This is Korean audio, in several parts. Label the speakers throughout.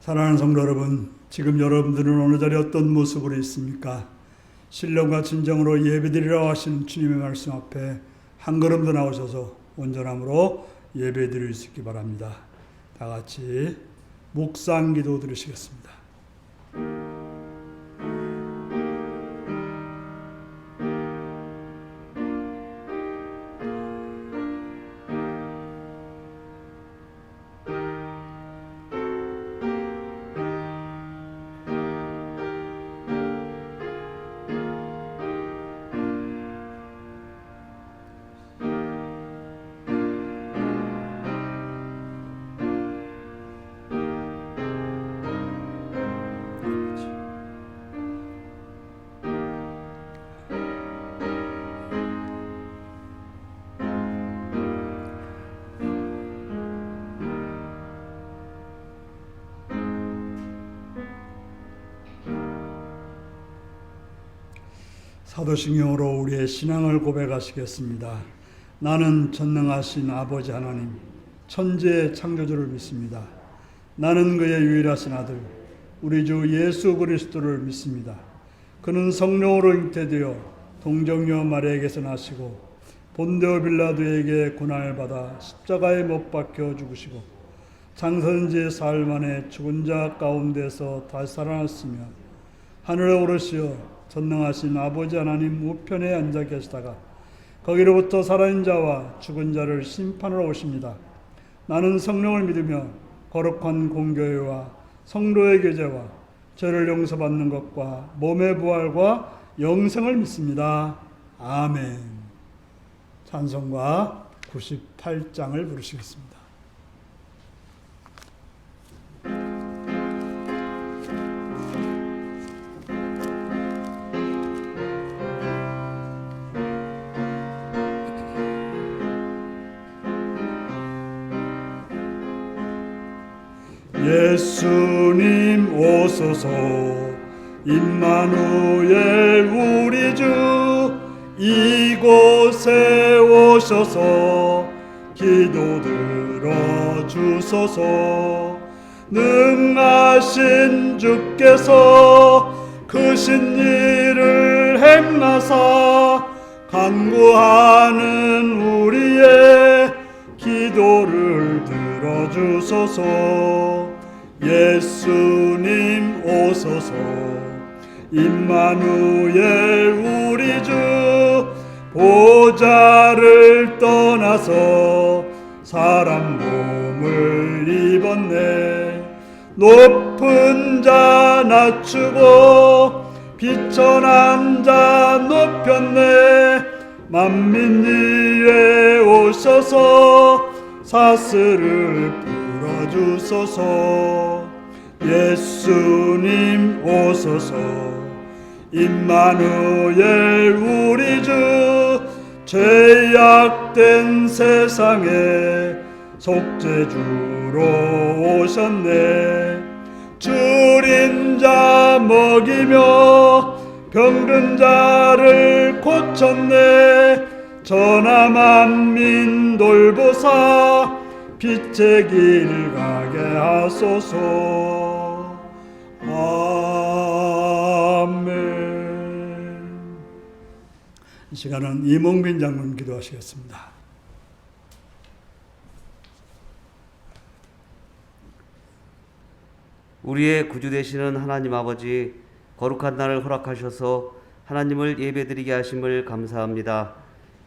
Speaker 1: 사랑하는 성도 여러분, 지금 여러분들은 어느 자리에 어떤 모습으로 있습니까? 신령과 진정으로 예배드리라고 하시는 주님의 말씀 앞에 한 걸음 더 나오셔서 온전함으로 예배드릴 수 있기 바랍니다. 다 같이 묵상 기도 드리시겠습니다. 사도신경으로 우리의 신앙을 고백하시겠습니다. 나는 전능하신 아버지 하나님, 천지의 창조주를 믿습니다. 나는 그의 유일하신 아들, 우리 주 예수 그리스도를 믿습니다. 그는 성령으로 잉태되어 동정녀 마리아에게서 나시고 본디오 빌라도에게 고난을 받아 십자가에 못 박혀 죽으시고 장사된 지 사흘 만에 죽은 자 가운데서 다시 살아났으며 하늘에 오르시어 전능하신 아버지 하나님 우편에 앉아 계시다가 거기로부터 살아있는 자와 죽은 자를 심판하러 오십니다. 나는 성령을 믿으며 거룩한 공교회와 성도의 교제와 죄를 용서받는 것과 몸의 부활과 영생을 믿습니다. 아멘. 찬송가 98장을 부르시겠습니다. 예수님 오소서 임마누엘 우리 주 이곳에 오셔서 기도 들어주소서. 능하신 주께서 크신 일을 행하사 간구하는 우리의 기도를 들어주소서. 예수님 오소서 임마누엘 우리 주 보좌를 떠나서 사람 몸을 입었네. 높은 자 낮추고 비천한 자 높였네. 만민 위에 오셔서 사슬을 풀어주소서. 예수님 오소서 임마누엘 우리 주 죄악된 세상에 속죄주로 오셨네. 줄인 자 먹이며 병든 자를 고쳤네. 전하 만민 돌보사 빛의 길 가게 하소서. 아멘. 이 시간은 이몽빈 장로님 기도하시겠습니다.
Speaker 2: 우리의 구주 되시는 하나님 아버지, 거룩한 날을 허락하셔서 하나님을 예배드리게 하심을 감사합니다.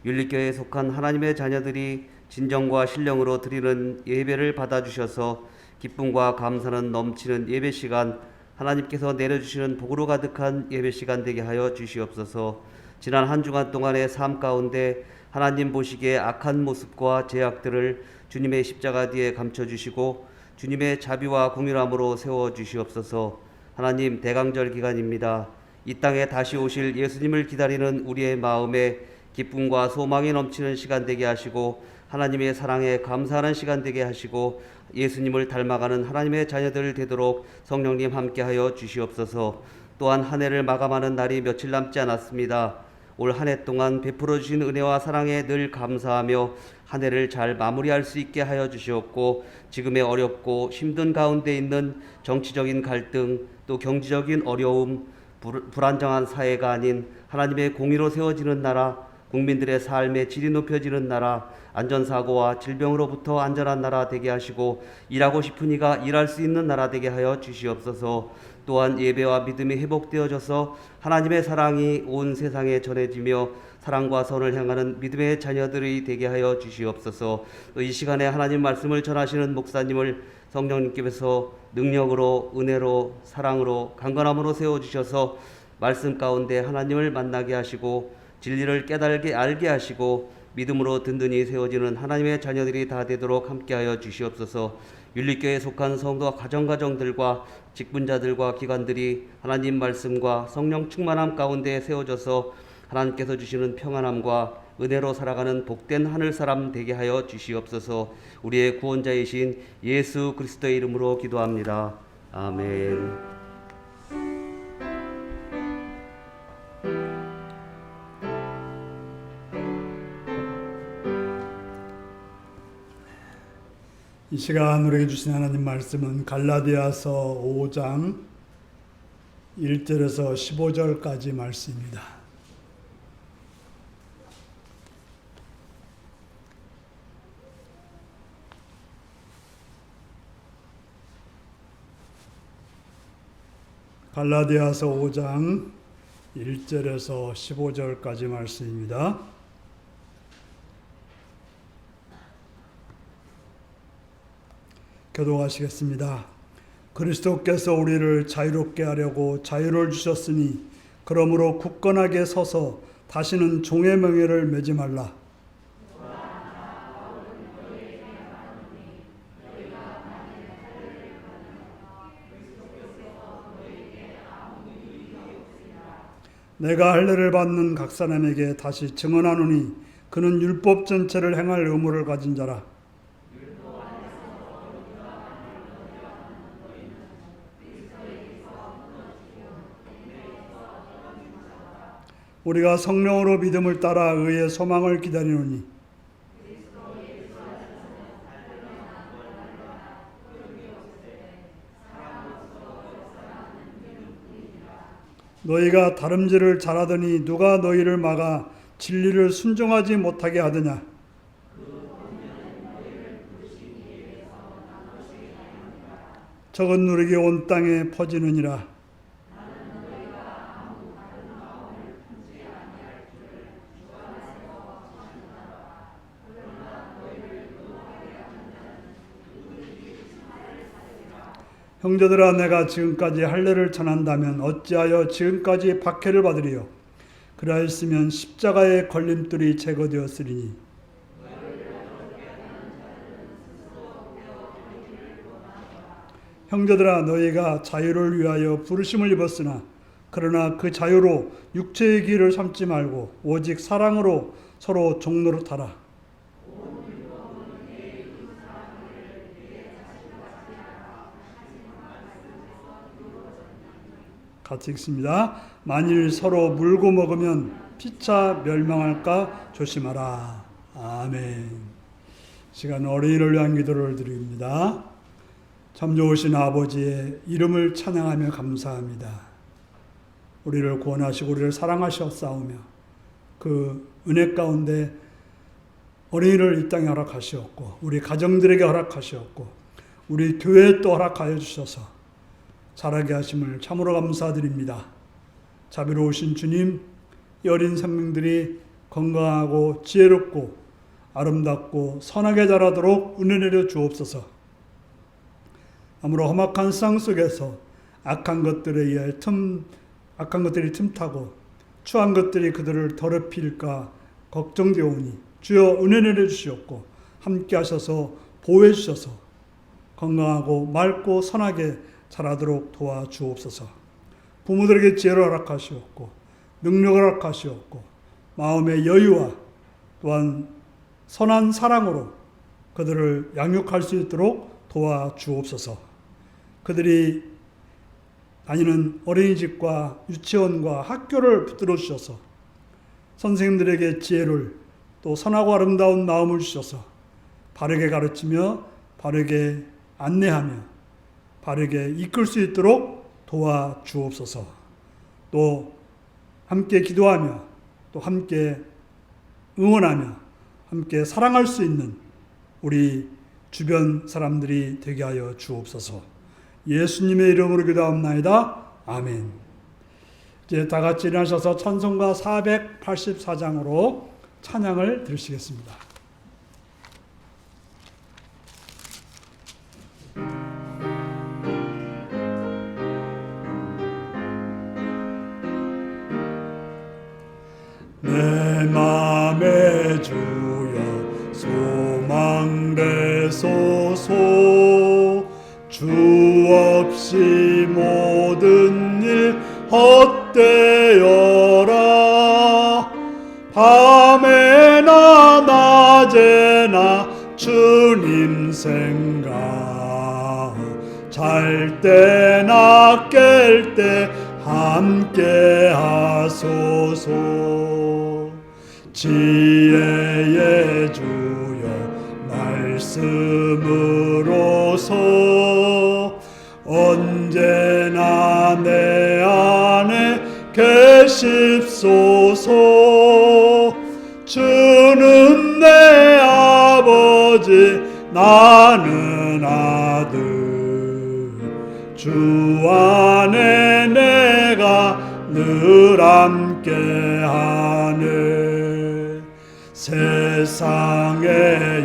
Speaker 2: 율리교회에 속한 하나님의 자녀들이 진정과 신령으로 드리는 예배를 받아주셔서 기쁨과 감사는 넘치는 예배 시간, 하나님께서 내려주시는 복으로 가득한 예배 시간 되게 하여 주시옵소서. 지난 한 주간 동안의 삶 가운데 하나님 보시기에 악한 모습과 죄악들을 주님의 십자가 뒤에 감춰주시고 주님의 자비와 긍휼함으로 세워주시옵소서. 하나님, 대강절 기간입니다. 이 땅에 다시 오실 예수님을 기다리는 우리의 마음에 기쁨과 소망이 넘치는 시간 되게 하시고 하나님의 사랑에 감사하는 시간 되게 하시고 예수님을 닮아가는 하나님의 자녀들 되도록 성령님 함께하여 주시옵소서. 또한 한 해를 마감하는 날이 며칠 남지 않았습니다. 올 한 해 동안 베풀어 주신 은혜와 사랑에 늘 감사하며 한 해를 잘 마무리할 수 있게 하여 주시옵고, 지금의 어렵고 힘든 가운데 있는 정치적인 갈등, 또 경제적인 어려움, 불안정한 사회가 아닌 하나님의 공의로 세워지는 나라, 국민들의 삶의 질이 높여지는 나라, 안전사고와 질병으로부터 안전한 나라 되게 하시고, 일하고 싶은 이가 일할 수 있는 나라 되게 하여 주시옵소서. 또한 예배와 믿음이 회복되어져서 하나님의 사랑이 온 세상에 전해지며 사랑과 선을 향하는 믿음의 자녀들이 되게 하여 주시옵소서. 또 이 시간에 하나님 말씀을 전하시는 목사님을 성령님께서 능력으로, 은혜로, 사랑으로, 강건함으로 세워주셔서 말씀 가운데 하나님을 만나게 하시고 진리를 깨달게 알게 하시고 믿음으로 든든히 세워지는 하나님의 자녀들이 다 되도록 함께하여 주시옵소서. 윤리교회에 속한 성도와 가정들과 직분자들과 기관들이 하나님 말씀과 성령 충만함 가운데 세워져서 하나님께서 주시는 평안함과 은혜로 살아가는 복된 하늘사람 되게 하여 주시옵소서. 우리의 구원자이신 예수 그리스도의 이름으로 기도합니다. 아멘.
Speaker 1: 이 시간 우리에게 주신 하나님 말씀은 갈라디아서 5장 1절에서 15절까지 말씀입니다. 갈라디아서 5장 1절에서 15절까지 말씀입니다. 교독하시겠습니다. 그리스도께서 우리를 자유롭게 하려고 자유를 주셨으니 그러므로 굳건하게 서서 다시는 종의 명예를 매지 말라. 내가 할례를 받는 각 사람에게 다시 증언하노니 그는 율법 전체를 행할 의무를 가진 자라. 우리가 성령으로 믿음을 따라 의의 소망을 기다리노니 너희가 다름질을 잘하더니 누가 너희를 막아 진리를 순종하지 못하게 하느냐. 적은 누룩이 온 땅에 퍼지느니라. 형제들아, 내가 지금까지 할례를 전한다면 어찌하여 지금까지 박해를 받으리요. 그러하였으면 십자가의 걸림돌이 제거되었으리니. 형제들아, 너희가 자유를 위하여 부르심을 입었으나 그러나 그 자유로 육체의 길을 삼지 말고 오직 사랑으로 서로 종노릇하라. 같이 읽습니다. 만일 서로 물고 먹으면 피차 멸망할까 조심하라. 아멘. 시간 어린이를 위한 기도를 드립니다. 참 좋으신 아버지의 이름을 찬양하며 감사합니다. 우리를 구원하시고 우리를 사랑하셨사오며 그 은혜 가운데 어린이를 이 땅에 허락하시었고 우리 가정들에게 허락하시었고 우리 교회에 또 허락하여 주셔서 자라게 하심을 참으로 감사드립니다. 자비로우신 주님, 이 어린 생명들이 건강하고 지혜롭고 아름답고 선하게 자라도록 은혜 내려 주옵소서. 아무로 험악한 세상 속에서 악한 것들에 의해 악한 것들이 틈타고 추한 것들이 그들을 더럽힐까 걱정되오니 주여 은혜 내려 주시옵고 함께 하셔서 보호해 주셔서 건강하고 맑고 선하게 자라도록 도와주옵소서. 부모들에게 지혜를 허락하시옵고 능력을 허락하시옵고 마음의 여유와 또한 선한 사랑으로 그들을 양육할 수 있도록 도와주옵소서. 그들이 다니는 어린이집과 유치원과 학교를 붙들어 주셔서 선생님들에게 지혜를 또 선하고 아름다운 마음을 주셔서 바르게 가르치며 바르게 안내하며 바르게 이끌 수 있도록 도와주옵소서. 또 함께 기도하며 또 함께 응원하며 함께 사랑할 수 있는 우리 주변 사람들이 되게 하여 주옵소서. 예수님의 이름으로 기도합나이다. 아멘. 이제 다 같이 일어나셔서 찬송가 484장으로 찬양을 들으시겠습니다. 내 맘에 주여 소망 되소서. 주 없이 모든 일 헛되어라. 밤에나 낮에나 주님 생각, 잘 때나 깰 때 함께 하소서. 지혜의 주여 말씀으로서 언제나 내 안에 계십소서. 주는 내 아버지 나는 아들, 주 안에 내가 늘 함께하네. 세상의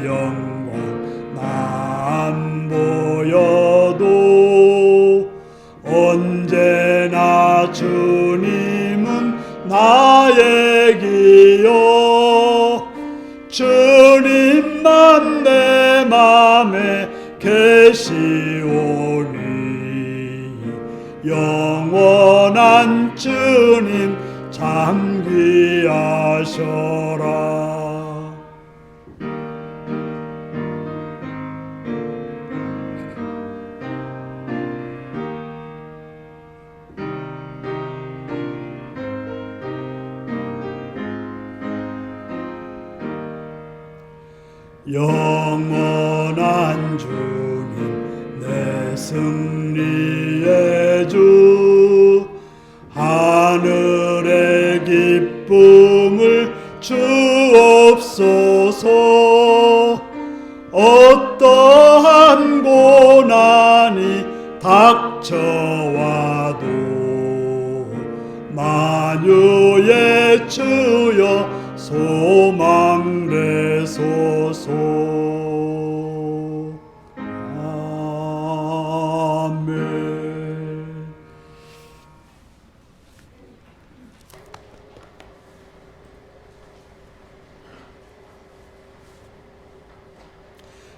Speaker 1: 영광 나 안 보여도 언제나 주님은 나의 기여. 주님만 내 맘에 계시오니 영원한 주님 참 귀하셔라. 영원한 주님 내 승리의 주, 하늘의 기쁨을 주옵소서. 어떠한 고난이 닥쳐와도 만유의 주여 소망 되소서. 아멘.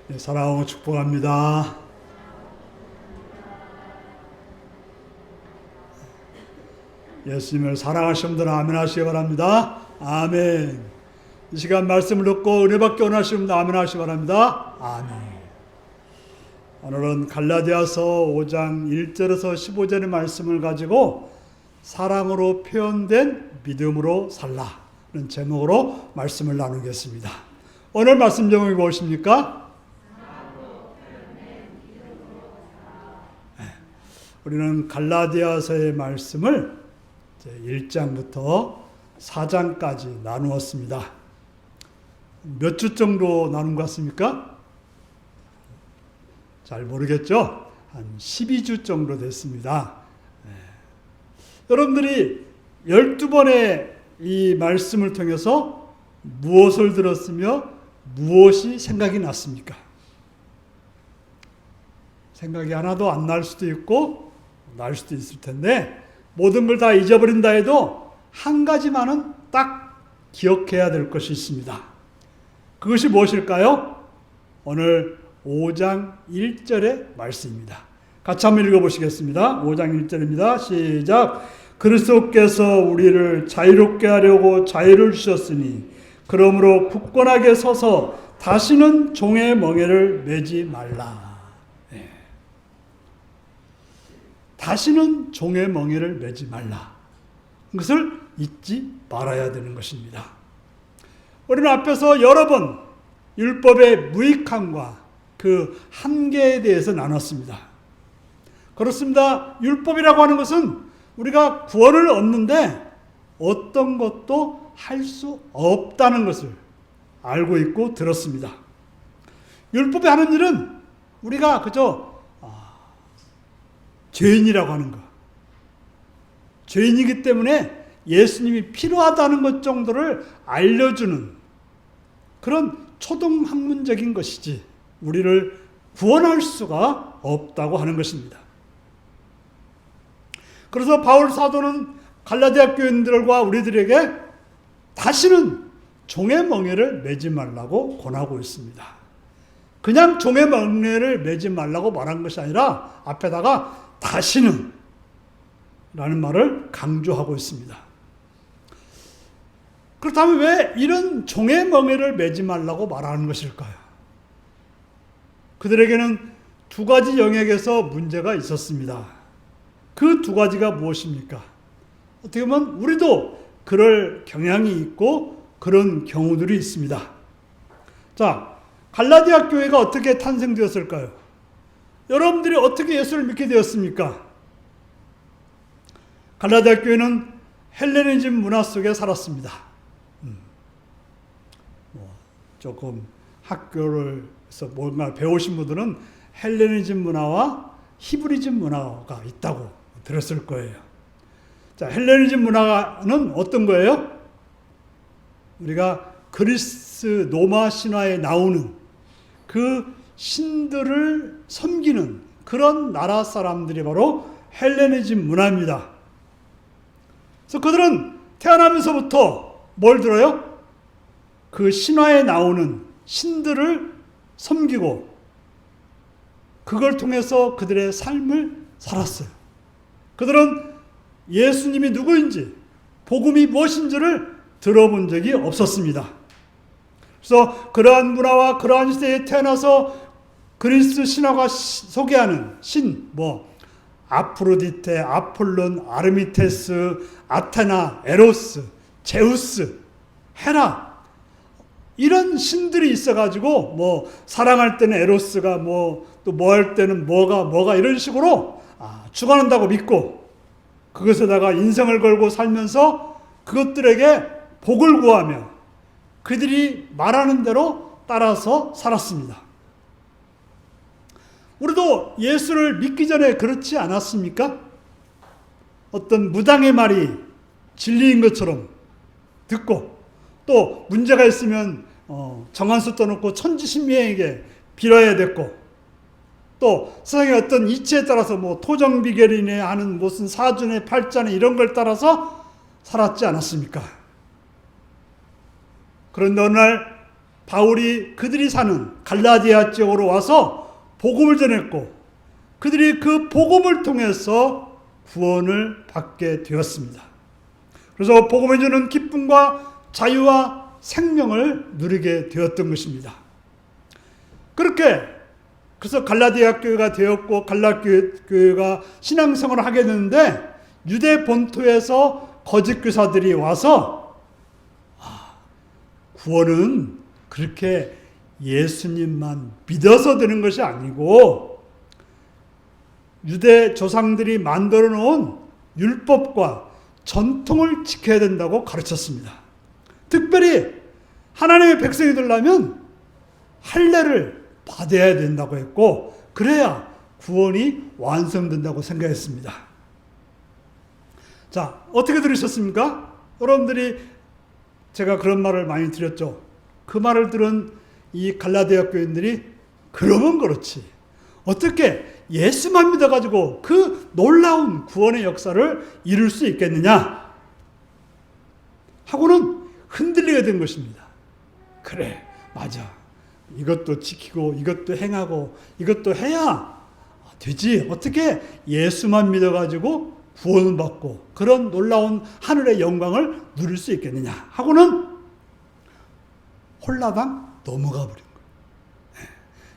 Speaker 1: 네, 사랑하고 축복합니다. 예수님을 사랑하시는 분들은 아멘 하시기 바랍니다. 아멘. 이 시간 말씀을 듣고 은혜 받기 원하시는 분들 아멘 하시기 바랍니다. 아멘. 오늘은 갈라디아서 5장 1절에서 15절의 말씀을 가지고 사랑으로 표현된 믿음으로 살라는 제목으로 말씀을 나누겠습니다. 오늘 말씀 제목이 무엇입니까? 우리는 갈라디아서의 말씀을 1장부터 4장까지 나누었습니다. 몇 주 정도 나눈 것 같습니까? 잘 모르겠죠? 한 12주 정도 됐습니다. 여러분들이 12번의 이 말씀을 통해서 무엇을 들었으며 무엇이 생각이 났습니까? 생각이 하나도 안 날 수도 있고 날 수도 있을 텐데 모든 걸 다 잊어버린다 해도 한 가지만은 딱 기억해야 될 것이 있습니다. 그것이 무엇일까요? 오늘 5장 1절의 말씀입니다. 같이 한번 읽어보시겠습니다. 5장 1절입니다. 시작. 그리스도께서 우리를 자유롭게 하려고 자유를 주셨으니 그러므로 굳건하게 서서 다시는 종의 멍에를 매지 말라. 다시는 종의 멍에를 매지 말라. 그것을 잊지 말아야 되는 것입니다. 우리는 앞에서 여러 번 율법의 무익함과 그 한계에 대해서 나눴습니다. 그렇습니다. 율법이라고 하는 것은 우리가 구원을 얻는데 어떤 것도 할 수 없다는 것을 알고 있고 들었습니다. 율법이 하는 일은 우리가 그저 죄인이라고 하는 것, 죄인이기 때문에 예수님이 필요하다는 것 정도를 알려주는 그런 초등학문적인 것이지 우리를 구원할 수가 없다고 하는 것입니다. 그래서 바울 사도는 갈라디아 교인들과 우리들에게 다시는 종의 멍에를 매지 말라고 권하고 있습니다. 그냥 종의 멍에를 매지 말라고 말한 것이 아니라 앞에다가 다시는 라는 말을 강조하고 있습니다. 그렇다면 왜 이런 종의 멍에를 매지 말라고 말하는 것일까요? 그들에게는 두 가지 영역에서 문제가 있었습니다. 그 두 가지가 무엇입니까? 어떻게 보면 우리도 그럴 경향이 있고 그런 경우들이 있습니다. 자, 갈라디아 교회가 어떻게 탄생되었을까요? 여러분들이 어떻게 예수를 믿게 되었습니까? 갈라디아 교회는 헬레니즘 문화 속에 살았습니다. 조금 학교에서 뭔가 배우신 분들은 헬레니즘 문화와 히브리즘 문화가 있다고 들었을 거예요. 자, 헬레니즘 문화는 어떤 거예요? 우리가 그리스 로마 신화에 나오는 그 신들을 섬기는 그런 나라 사람들이 바로 헬레니즘 문화입니다. 그래서 그들은 태어나면서부터 뭘 들어요? 그 신화에 나오는 신들을 섬기고 그걸 통해서 그들의 삶을 살았어요. 그들은 예수님이 누구인지, 복음이 무엇인지를 들어본 적이 없었습니다. 그래서 그러한 문화와 그러한 시대에 태어나서 그리스 신화가 소개하는 신, 아프로디테, 아폴론, 아르미테스, 아테나, 에로스, 제우스, 헤라, 이런 신들이 있어가지고 사랑할 때는 에로스가 또 뭐 할 때는 뭐가 이런 식으로 주관한다고 믿고 그것에다가 인생을 걸고 살면서 그것들에게 복을 구하며 그들이 말하는 대로 따라서 살았습니다. 우리도 예수를 믿기 전에 그렇지 않았습니까? 어떤 무당의 말이 진리인 것처럼 듣고 또 문제가 있으면 정한수 떠놓고 천지신명에게 빌어야 됐고 또 세상의 어떤 이치에 따라서 토정비결이네 하는 무슨 사주네 팔자네 이런 걸 따라서 살았지 않았습니까? 그런데 어느 날 바울이 그들이 사는 갈라디아 지역으로 와서 복음을 전했고 그들이 그 복음을 통해서 구원을 받게 되었습니다. 그래서 복음이 주는 기쁨과 자유와 생명을 누리게 되었던 것입니다. 그래서 갈라디아 교회가 되었고 갈라디아 교회가 신앙생활을 하게 되는데 유대 본토에서 거짓 교사들이 와서 구원은 그렇게 예수님만 믿어서 되는 것이 아니고 유대 조상들이 만들어 놓은 율법과 전통을 지켜야 된다고 가르쳤습니다. 특별히 하나님의 백성이 되려면 할례를 받아야 된다고 했고 그래야 구원이 완성된다고 생각했습니다. 자, 어떻게 들으셨습니까? 여러분들이 제가 그런 말을 많이 드렸죠. 그 말을 들은 이 갈라디아 교인들이 그러면 그렇지 어떻게 예수만 믿어가지고 그 놀라운 구원의 역사를 이룰 수 있겠느냐 하고는 흔들리게 된 것입니다. 그래, 맞아. 이것도 지키고 이것도 행하고 이것도 해야 되지. 어떻게 예수만 믿어가지고 구원을 받고 그런 놀라운 하늘의 영광을 누릴 수 있겠느냐 하고는 홀라당 넘어가 버린 거예요.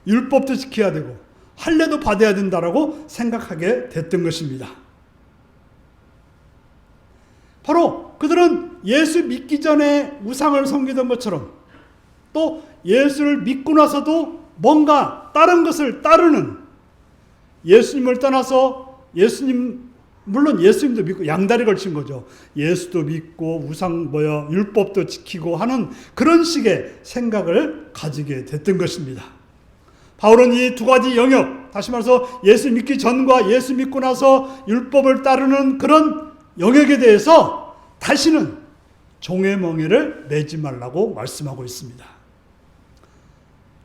Speaker 1: 율법도 지켜야 되고 할례도 받아야 된다라고 생각하게 됐던 것입니다. 바로 그들은 예수 믿기 전에 우상을 섬기던 것처럼 또 예수를 믿고 나서도 뭔가 다른 것을 따르는, 예수님을 떠나서 물론 예수님도 믿고 양다리 걸친 거죠. 예수도 믿고 율법도 지키고 하는 그런 식의 생각을 가지게 됐던 것입니다. 바울은 이 두 가지 영역, 다시 말해서 예수 믿기 전과 예수 믿고 나서 율법을 따르는 그런 영역에 대해서 다시는 종의 멍에를 매지 말라고 말씀하고 있습니다.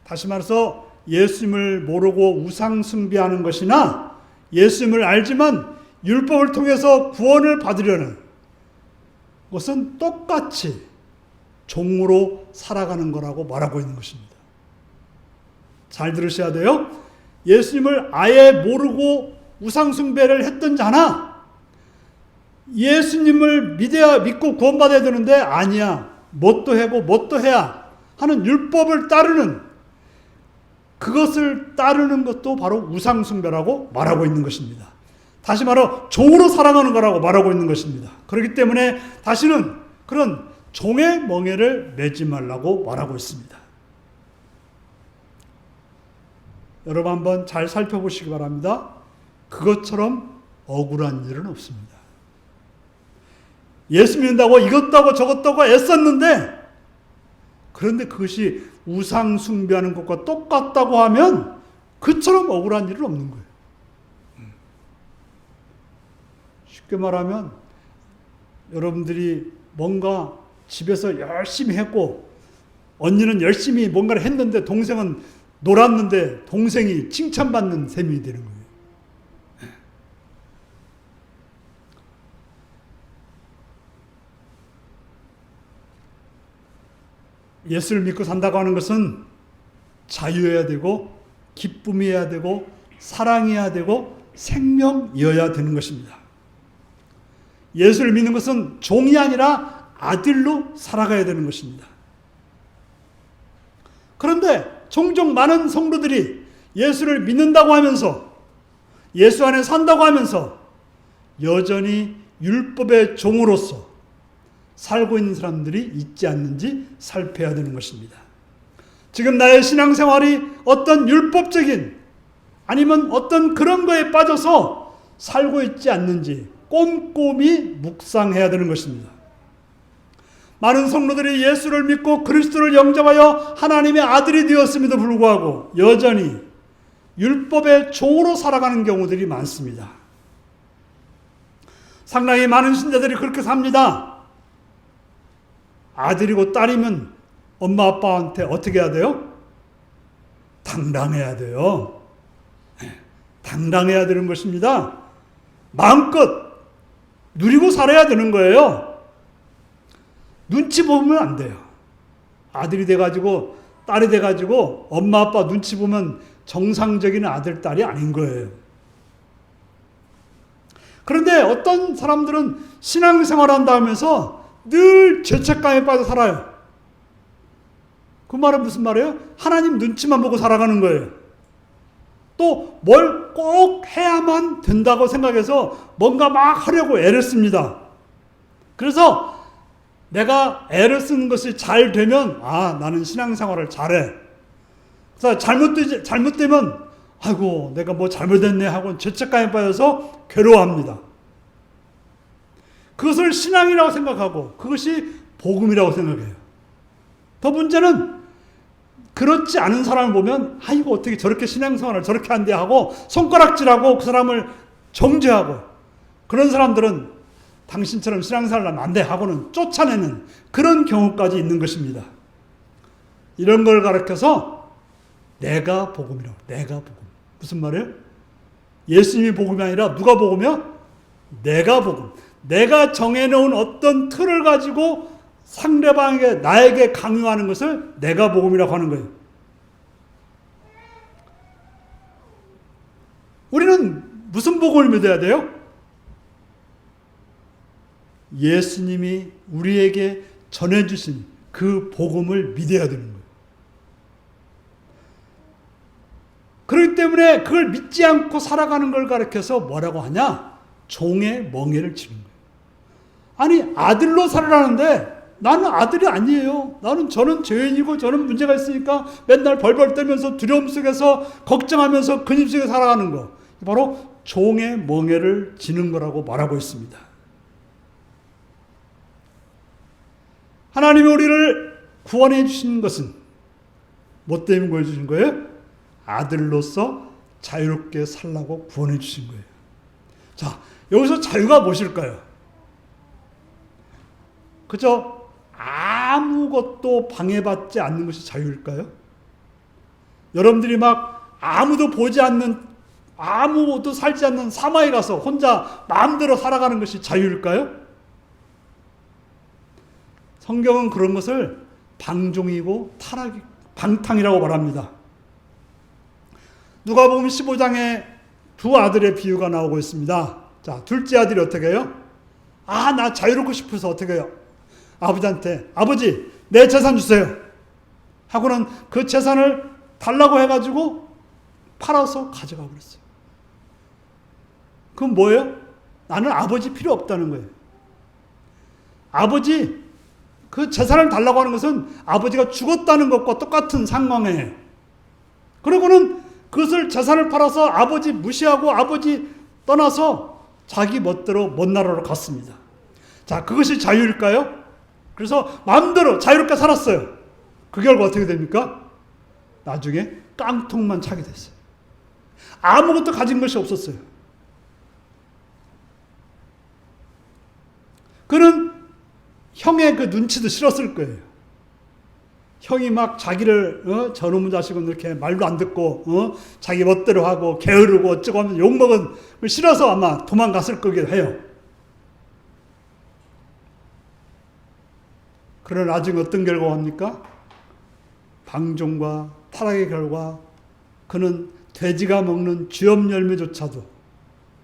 Speaker 1: 다시 말해서 예수님을 모르고 우상 숭배하는 것이나 예수님을 알지만 율법을 통해서 구원을 받으려는 것은 똑같이 종으로 살아가는 거라고 말하고 있는 것입니다. 잘 들으셔야 돼요. 예수님을 아예 모르고 우상 숭배를 했던 자나 예수님을 믿고 구원받아야 되는데 아니야, 뭣도 하고 뭣도 해야 하는 율법을 따르는, 그것을 따르는 것도 바로 우상 숭배라고 말하고 있는 것입니다. 다시 말해 종으로 살아가는 거라고 말하고 있는 것입니다. 그렇기 때문에 다시는 그런 종의 멍에를 매지 말라고 말하고 있습니다. 여러분 한번 잘 살펴보시기 바랍니다. 그것처럼 억울한 일은 없습니다. 예수 믿는다고 이것도 하고 저것도 하고 애썼는데, 그런데 그것이 우상 숭배하는 것과 똑같다고 하면 그처럼 억울한 일은 없는 거예요. 쉽게 말하면 여러분들이 뭔가 집에서 열심히 했고 언니는 열심히 뭔가를 했는데 동생은 놀았는데 동생이 칭찬받는 셈이 되는 거예요. 예수를 믿고 산다고 하는 것은 자유해야 되고 기쁨이어야 되고 사랑이어야 되고 생명이어야 되는 것입니다. 예수를 믿는 것은 종이 아니라 아들로 살아가야 되는 것입니다. 그런데 종종 많은 성도들이 예수를 믿는다고 하면서 예수 안에 산다고 하면서 여전히 율법의 종으로서 살고 있는 사람들이 있지 않는지 살펴야 되는 것입니다. 지금 나의 신앙생활이 어떤 율법적인 아니면 어떤 그런 거에 빠져서 살고 있지 않는지 꼼꼼히 묵상해야 되는 것입니다. 많은 성도들이 예수를 믿고 그리스도를 영접하여 하나님의 아들이 되었음에도 불구하고 여전히 율법의 종으로 살아가는 경우들이 많습니다. 상당히 많은 신자들이 그렇게 삽니다. 아들이고 딸이면 엄마 아빠한테 어떻게 해야 돼요? 당당해야 돼요. 당당해야 되는 것입니다. 마음껏 누리고 살아야 되는 거예요. 눈치 보면 안 돼요. 아들이 돼가지고 딸이 돼가지고 엄마 아빠 눈치 보면 정상적인 아들 딸이 아닌 거예요. 그런데 어떤 사람들은 신앙생활 한다 하면서 늘 죄책감에 빠져 살아요. 그 말은 무슨 말이에요? 하나님 눈치만 보고 살아가는 거예요. 또 뭘 꼭 해야만 된다고 생각해서 뭔가 막 하려고 애를 씁니다. 그래서 내가 애를 쓰는 것이 잘 되면 나는 신앙생활을 잘해. 그래서 잘못되면 아이고 내가 뭐 잘못했네 하고 죄책감에 빠져서 괴로워합니다. 그것을 신앙이라고 생각하고 그것이 복음이라고 생각해요. 더 문제는 그렇지 않은 사람을 보면 이거 어떻게 저렇게 신앙생활을 저렇게 한대 하고 손가락질하고 그 사람을 정죄하고, 그런 사람들은 당신처럼 신앙생활을 하면 안 돼 하고는 쫓아내는 그런 경우까지 있는 것입니다. 이런 걸 가르쳐서 내가 복음이라고. 내가 복음. 무슨 말이에요? 예수님이 복음이 아니라 누가 복음이야? 내가 복음. 내가 정해놓은 어떤 틀을 가지고 상대방에게 나에게 강요하는 것을 내가 복음이라고 하는 거예요. 우리는 무슨 복음을 믿어야 돼요? 예수님이 우리에게 전해주신 그 복음을 믿어야 되는 거예요. 그렇기 때문에 그걸 믿지 않고 살아가는 걸 가르쳐서 뭐라고 하냐? 종의 멍에를 치는 거예요. 아니 아들로 살아라는데 나는 아들이 아니에요. 저는 죄인이고 저는 문제가 있으니까 맨날 벌벌 떨면서 두려움 속에서 걱정하면서 근심 속에 살아가는 거. 바로 종의 멍에를 지는 거라고 말하고 있습니다. 하나님이 우리를 구원해 주신 것은 뭐 때문에 구원해 주신 거예요? 아들로서 자유롭게 살라고 구원해 주신 거예요. 자, 여기서 자유가 무엇일까요? 그저 아무것도 방해받지 않는 것이 자유일까요? 여러분들이 막 아무도 보지 않는, 아무것도 살지 않는 사마에 가서 혼자 마음대로 살아가는 것이 자유일까요? 성경은 그런 것을 방종이고 방탕이라고 말합니다. 누가복음 15장에 두 아들의 비유가 나오고 있습니다. 자, 둘째 아들이 어떻게 해요? 나 자유롭고 싶어서 어떻게 해요? 아버지한테, 아버지, 내 재산 주세요. 하고는 그 재산을 달라고 해가지고 팔아서 가져가 버렸어요. 그건 뭐예요? 나는 아버지 필요 없다는 거예요. 아버지, 그 재산을 달라고 하는 것은 아버지가 죽었다는 것과 똑같은 상황이에요. 그리고는 그것을 재산을 팔아서 아버지 무시하고 아버지 떠나서 자기 멋대로 먼 나라로 갔습니다. 자, 그것이 자유일까요? 그래서 마음대로 자유롭게 살았어요. 그 결과 어떻게 됩니까? 나중에 깡통만 차게 됐어요. 아무것도 가진 것이 없었어요. 그는 형의 그 눈치도 싫었을 거예요. 형이 막 자기를 저놈의 자식은 이렇게 말도 안 듣고 자기 멋대로 하고 게으르고 어쩌고 하면서 욕먹은 걸 싫어서 아마 도망갔을 거긴 해요. 그러나 나중에 어떤 결과가 합니까? 방종과 타락의 결과 그는 돼지가 먹는 쥐엄 열매조차도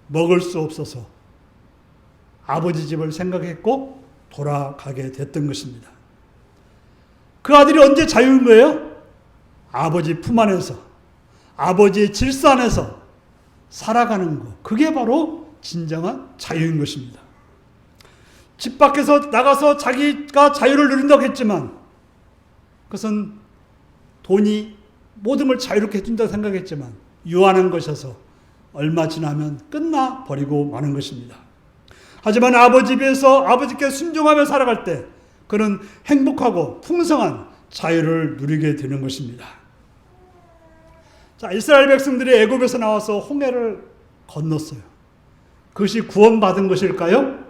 Speaker 1: 먹을 수 없어서 아버지 집을 생각했고 돌아가게 됐던 것입니다. 그 아들이 언제 자유인 거예요? 아버지 품 안에서, 아버지의 질서 안에서 살아가는 것. 그게 바로 진정한 자유인 것입니다. 집 밖에서 나가서 자기가 자유를 누린다고 했지만 그것은 돈이 모든 걸 자유롭게 해준다고 생각했지만 유한한 것이어서 얼마 지나면 끝나 버리고 마는 것입니다. 하지만 아버지 집에서 아버지께 순종하며 살아갈 때 그는 행복하고 풍성한 자유를 누리게 되는 것입니다. 자, 이스라엘 백성들이 애굽에서 나와서 홍해를 건넜어요. 그것이 구원받은 것일까요?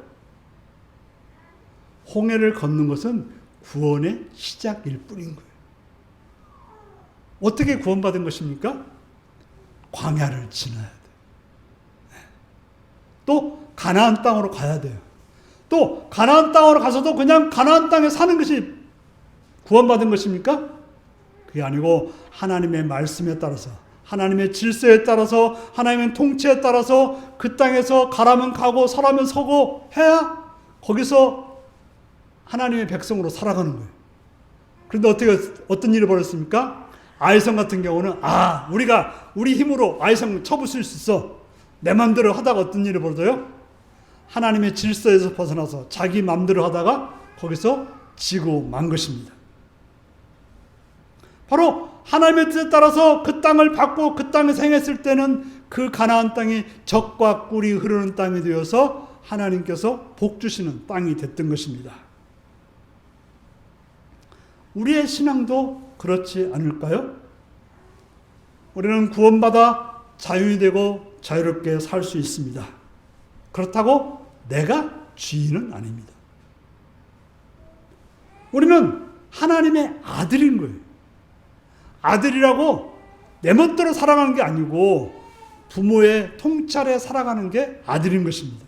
Speaker 1: 홍해를 걷는 것은 구원의 시작일 뿐인 거예요. 어떻게 구원받은 것입니까? 광야를 지나야 돼요. 또 가나안 땅으로 가야 돼요. 또 가나안 땅으로 가서도 그냥 가나안 땅에 사는 것이 구원받은 것입니까? 그게 아니고 하나님의 말씀에 따라서, 하나님의 질서에 따라서, 하나님의 통치에 따라서 그 땅에서 가라면 가고 서라면 서고 해야 거기서 하나님의 백성으로 살아가는 거예요. 그런데 어떤 일이 벌어졌습니까? 아이성 같은 경우는 우리 힘으로 아이성 쳐부술 수 있어. 내 마음대로 하다가 어떤 일이 벌어져요? 하나님의 질서에서 벗어나서 자기 마음대로 하다가 거기서 지고 만 것입니다. 바로 하나님의 뜻에 따라서 그 땅을 받고 그 땅에 생했을 때는 그 가나안 땅이 젖과 꿀이 흐르는 땅이 되어서 하나님께서 복 주시는 땅이 됐던 것입니다. 우리의 신앙도 그렇지 않을까요? 우리는 구원받아 자유인이 되고 자유롭게 살 수 있습니다. 그렇다고 내가 주인은 아닙니다. 우리는 하나님의 아들인 거예요. 아들이라고 내 멋대로 살아가는 게 아니고 부모의 통찰에 살아가는 게 아들인 것입니다.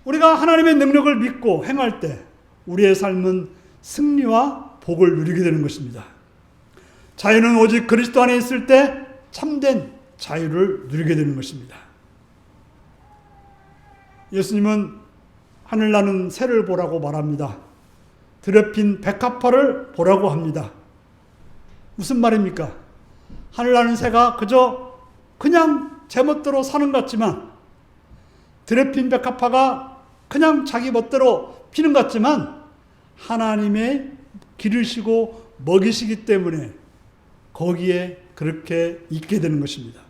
Speaker 1: 우리가 하나님의 능력을 믿고 행할 때 우리의 삶은 승리와 복을 누리게 되는 것입니다. 자유는 오직 그리스도 안에 있을 때 참된 자유를 누리게 되는 것입니다. 예수님은 하늘나는 새를 보라고 말합니다. 드럽힌 백합화를 보라고 합니다. 무슨 말입니까? 하늘나는 새가 그냥 제멋대로 사는 것 같지만 드레핀 백합화가 그냥 자기 멋대로 피는 것 같지만 하나님의 기르시고 먹이시기 때문에 거기에 그렇게 있게 되는 것입니다.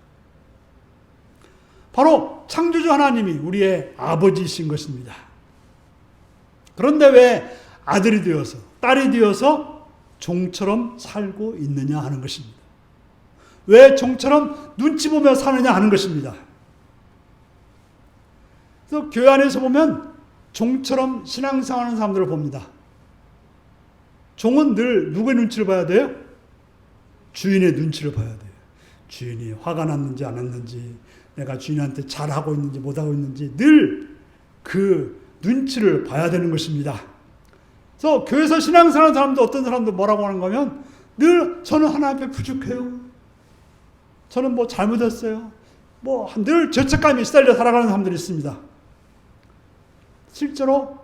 Speaker 1: 바로 창조주 하나님이 우리의 아버지이신 것입니다. 그런데 왜 아들이 되어서 딸이 되어서 종처럼 살고 있느냐 하는 것입니다. 왜 종처럼 눈치 보며 사느냐 하는 것입니다. 그래서 교회 안에서 보면 종처럼 신앙생활하는 사람들을 봅니다. 종은 늘 누구의 눈치를 봐야 돼요? 주인의 눈치를 봐야 돼요. 주인이 화가 났는지 안 났는지, 내가 주인한테 잘하고 있는지 못하고 있는지 늘 그 눈치를 봐야 되는 것입니다. 그래서 교회에서 신앙생활하는 사람도 어떤 사람도 뭐라고 하는 거면 늘 저는 하나님 앞에 부족해요. 저는 뭐 잘못했어요. 뭐 늘 죄책감이 시달려 살아가는 사람들이 있습니다. 실제로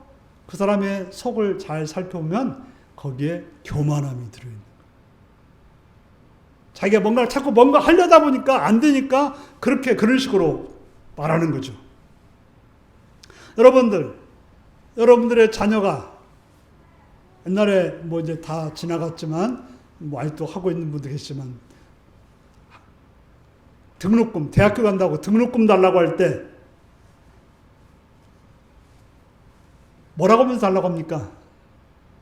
Speaker 1: 그 사람의 속을 잘 살펴보면 거기에 교만함이 들어있는 거예요. 자기가 뭔가를 자꾸 뭔가 하려다 보니까 안 되니까 그런 식으로 말하는 거죠. 여러분들의 자녀가 옛날에 뭐 이제 다 지나갔지만 뭐 아직도 하고 있는 분도 계시지만 등록금, 대학교 간다고 등록금 달라고 할 때 뭐라고 하면서 달라고 합니까?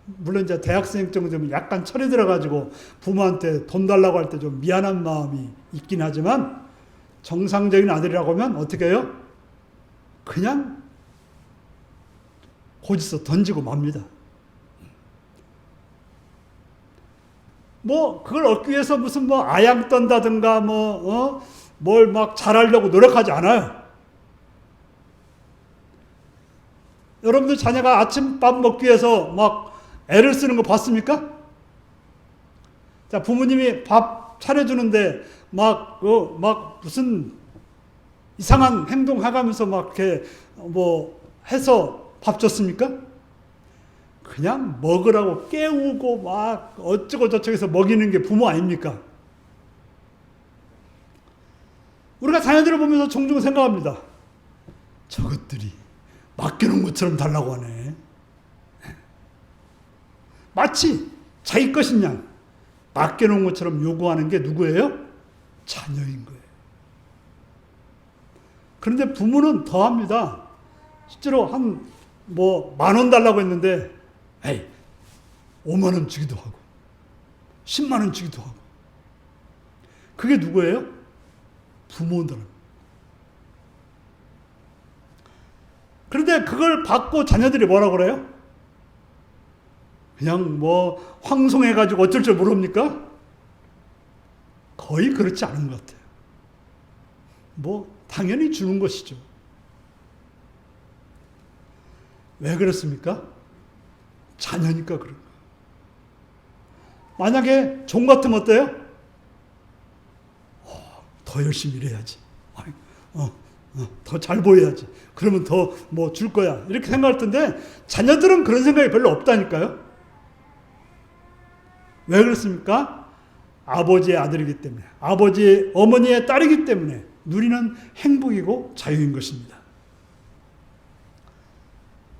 Speaker 1: 물론 이제 대학생 정도 되면 약간 철이 들어가지고 부모한테 돈 달라고 할 때 좀 미안한 마음이 있긴 하지만 정상적인 아들이라고 하면 어떻게 해요? 그냥 고지서 던지고 맙니다. 뭐 그걸 얻기 위해서 무슨 뭐 아양 떤다든가 뭘 막 잘하려고 노력하지 않아요. 여러분들 자녀가 아침밥 먹기 위해서 막 애를 쓰는 거 봤습니까? 자, 부모님이 밥 차려주는데 막 무슨 이상한 행동 해가면서 막 이렇게 뭐 해서 밥 줬습니까? 그냥 먹으라고 깨우고 막 어쩌고 저쩌고해서 먹이는 게 부모 아닙니까? 우리가 자녀들을 보면서 종종 생각합니다. 저것들이 맡겨놓은 것처럼 달라고 하네. 마치 자기 것인 양 맡겨놓은 것처럼 요구하는 게 누구예요? 자녀인 거예요. 그런데 부모는 더합니다. 실제로 한 10,000원 달라고 했는데 5만 원 주기도 하고 10만 원 주기도 하고. 그게 누구예요? 부모들. 그런데 그걸 받고 자녀들이 뭐라고 그래요? 그냥 뭐 황송해가지고 어쩔 줄 모릅니까? 거의 그렇지 않은 것 같아요. 뭐 당연히 주는 것이죠. 왜 그렇습니까? 자녀니까 그런 거예요. 만약에 종 같으면 어때요? 더 열심히 일해야지. 더 잘 보여야지. 그러면 더 뭐 줄 거야. 이렇게 생각할 텐데 자녀들은 그런 생각이 별로 없다니까요. 왜 그렇습니까? 아버지의 아들이기 때문에, 아버지의 어머니의 딸이기 때문에 누리는 행복이고 자유인 것입니다.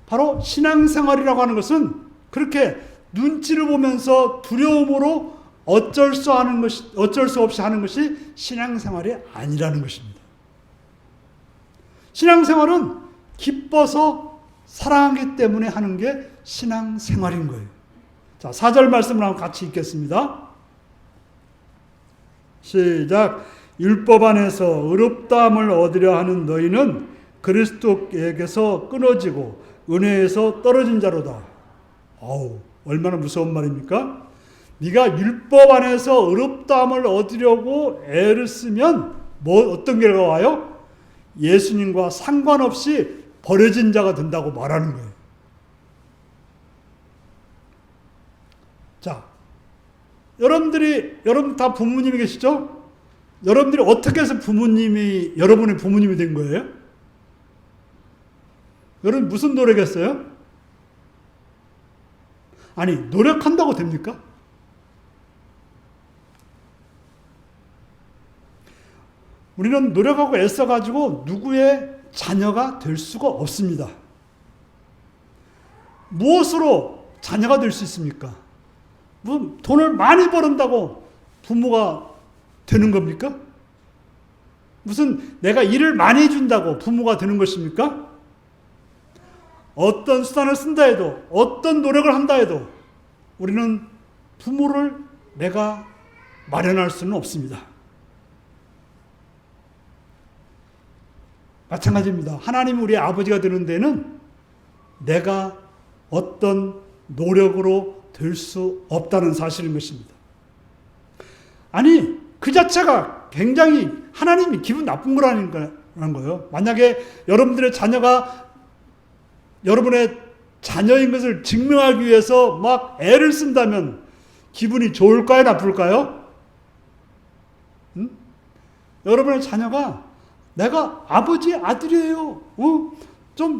Speaker 1: 바로 신앙생활이라고 하는 것은 그렇게 눈치를 보면서 두려움으로 어쩔 수 없이 하는 것이 신앙생활이 아니라는 것입니다. 신앙생활은 기뻐서 사랑하기 때문에 하는 게 신앙생활인 거예요. 자, 4절 말씀을 한번 같이 읽겠습니다. 시작. 율법 안에서 의롭다함을 얻으려 하는 너희는 그리스도에게서 끊어지고 은혜에서 떨어진 자로다. 얼마나 무서운 말입니까? 네가 율법 안에서 의롭다함을 얻으려고 애를 쓰면 어떤 결과가 와요? 예수님과 상관없이 버려진 자가 된다고 말하는 거예요. 자, 여러분 다 부모님이 계시죠? 여러분들이 어떻게 해서 여러분의 부모님이 된 거예요? 여러분 무슨 노력했어요? 아니, 노력한다고 됩니까? 우리는 노력하고 애써가지고 누구의 자녀가 될 수가 없습니다. 무엇으로 자녀가 될 수 있습니까? 뭐 돈을 많이 벌은다고 부모가 되는 겁니까? 무슨 내가 일을 많이 해준다고 부모가 되는 것입니까? 어떤 수단을 쓴다 해도, 어떤 노력을 한다 해도 우리는 부모를 내가 마련할 수는 없습니다. 마찬가지입니다. 하나님이 우리의 아버지가 되는 데는 내가 어떤 노력으로 될 수 없다는 사실인 것입니다. 아니, 그 자체가 굉장히 하나님이 기분 나쁜 거라는 거예요. 만약에 여러분들의 자녀가 여러분의 자녀인 것을 증명하기 위해서 막 애를 쓴다면 기분이 좋을까요? 나쁠까요? 여러분의 자녀가 내가 아버지의 아들이에요.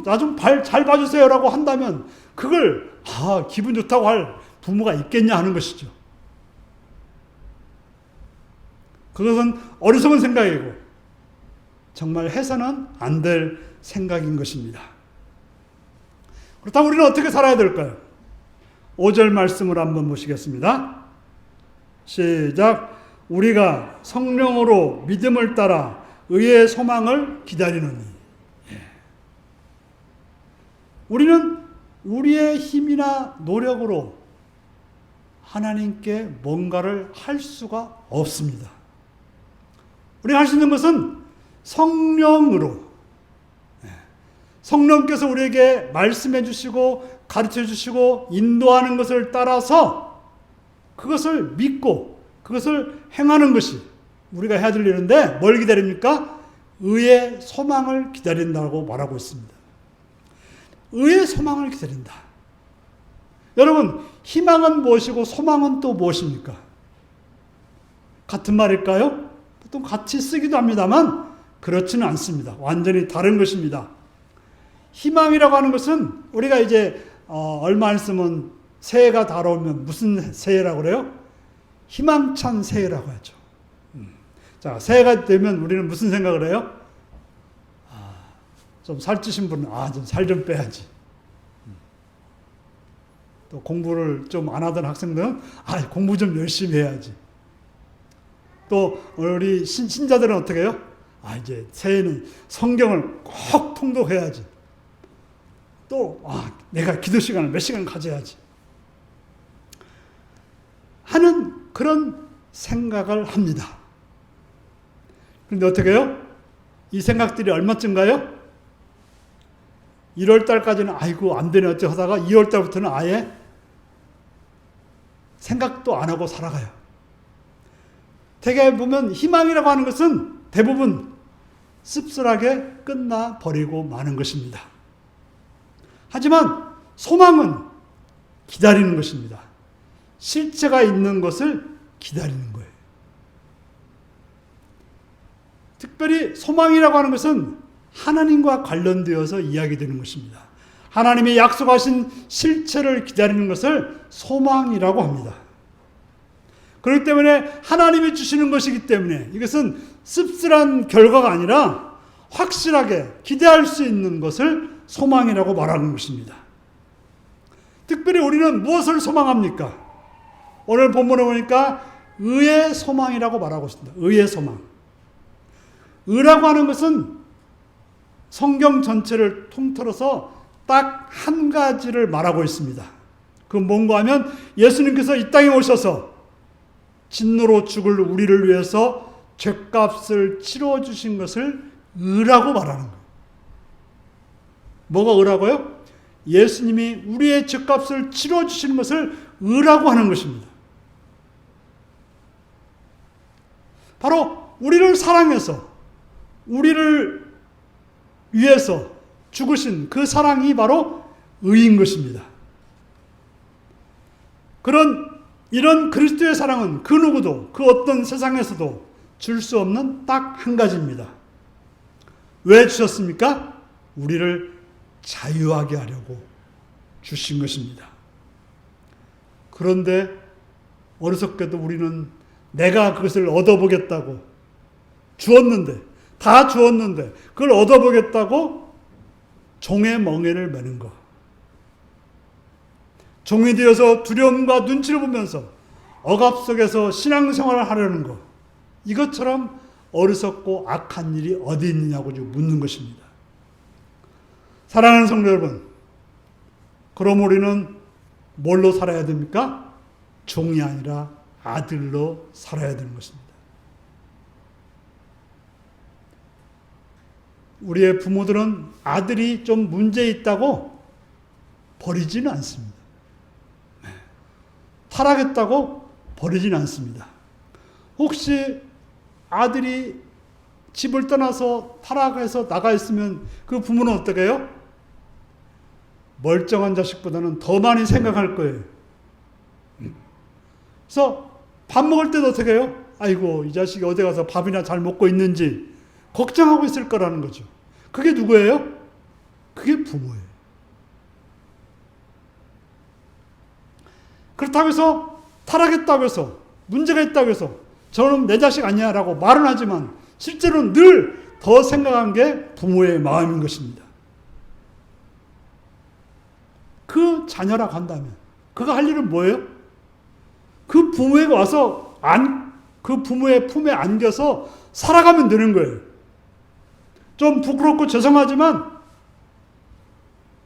Speaker 1: 나 좀 잘 봐주세요. 라고 한다면 그걸 기분 좋다고 할 부모가 있겠냐 하는 것이죠. 그것은 어리석은 생각이고 정말 해서는 안 될 생각인 것입니다. 그렇다면 우리는 어떻게 살아야 될까요? 5절 말씀을 한번 보시겠습니다. 시작. 우리가 성령으로 믿음을 따라 의의 소망을 기다리노니. 우리는 우리의 힘이나 노력으로 하나님께 뭔가를 할 수가 없습니다. 우리가 할 수 있는 것은 성령으로, 성령께서 우리에게 말씀해 주시고 가르쳐 주시고 인도하는 것을 따라서 그것을 믿고 그것을 행하는 것이 우리가 해야 될 일인데, 뭘 기다립니까? 의의 소망을 기다린다고 말하고 있습니다. 의의 소망을 기다린다. 여러분, 희망은 무엇이고 소망은 또 무엇입니까? 같은 말일까요? 보통 같이 쓰기도 합니다만 그렇지는 않습니다. 완전히 다른 것입니다. 희망이라고 하는 것은 우리가 이제 얼마 안 있으면 새해가 다가오면 무슨 새해라고 그래요? 희망찬 새해라고 하죠. 자, 새해가 되면 우리는 무슨 생각을 해요? 좀 살찌신 분은 좀 살 좀 빼야지. 또 공부를 좀 안 하던 학생들은 공부 좀 열심히 해야지. 또 우리 신자들은 어떻게 해요? 이제 새해는 성경을 꼭 통독해야지. 또 내가 기도 시간을 몇 시간 가져야지 하는 그런 생각을 합니다. 그런데 어떻게 해요? 이 생각들이 얼마쯤 가요? 1월 달까지는 안 되네 어째 하다가 2월 달부터는 아예 생각도 안 하고 살아가요. 되게 보면 희망이라고 하는 것은 대부분 씁쓸하게 끝나 버리고 마는 것입니다. 하지만 소망은 기다리는 것입니다. 실체가 있는 것을 기다리는 거예요. 특별히 소망이라고 하는 것은 하나님과 관련되어서 이야기되는 것입니다. 하나님이 약속하신 실체를 기다리는 것을 소망이라고 합니다. 그렇기 때문에 하나님이 주시는 것이기 때문에 이것은 씁쓸한 결과가 아니라 확실하게 기대할 수 있는 것을 소망이라고 말하는 것입니다. 특별히 우리는 무엇을 소망합니까? 오늘 본문에 보니까 의의 소망이라고 말하고 있습니다. 의의 소망. 의라고 하는 것은 성경 전체를 통틀어서 딱 한 가지를 말하고 있습니다. 그건 뭔가 하면 예수님께서 이 땅에 오셔서 진노로 죽을 우리를 위해서 죗값을 치러주신 것을 의라고 말하는 거예요. 뭐가 의라고요? 예수님이 우리의 죗값을 치러주시는 것을 의라고 하는 것입니다. 바로 우리를 사랑해서 우리를 위해서 죽으신 그 사랑이 바로 의인 것입니다. 이런 그리스도의 사랑은 그 누구도 그 어떤 세상에서도 줄 수 없는 딱 한 가지입니다. 왜 주셨습니까? 우리를 자유하게 하려고 주신 것입니다. 그런데 어리석게도 우리는 내가 그것을 얻어보겠다고 주었는데 다 주었는데 그걸 얻어보겠다고 종의 멍에를 매는 거. 종이 되어서 두려움과 눈치를 보면서 억압 속에서 신앙생활을 하려는 것, 이것처럼 어리석고 악한 일이 어디 있느냐고 묻는 것입니다. 사랑하는 성도 여러분, 그럼 우리는 뭘로 살아야 됩니까? 종이 아니라 아들로 살아야 되는 것입니다. 우리의 부모들은 아들이 좀 문제 있다고 버리지는 않습니다. 타락했다고 버리지는 않습니다. 혹시 아들이 집을 떠나서 타락해서 나가 있으면 그 부모는 어떻게 해요? 멀쩡한 자식보다는 더 많이 생각할 거예요. 그래서 밥 먹을 때도 어떻게 해요? 아이고, 이 자식이 어디 가서 밥이나 잘 먹고 있는지 걱정하고 있을 거라는 거죠. 그게 누구예요? 그게 부모예요. 그렇다고 해서 타락했다고 해서 문제가 있다고 해서 저는 내 자식 아니야 라고 말은 하지만 실제로는 늘 더 생각한 게 부모의 마음인 것입니다. 그 자녀라고 한다면 그가 할 일은 뭐예요? 그 부모에게 와서 그 부모의 품에 안겨서 살아가면 되는 거예요. 좀 부끄럽고 죄송하지만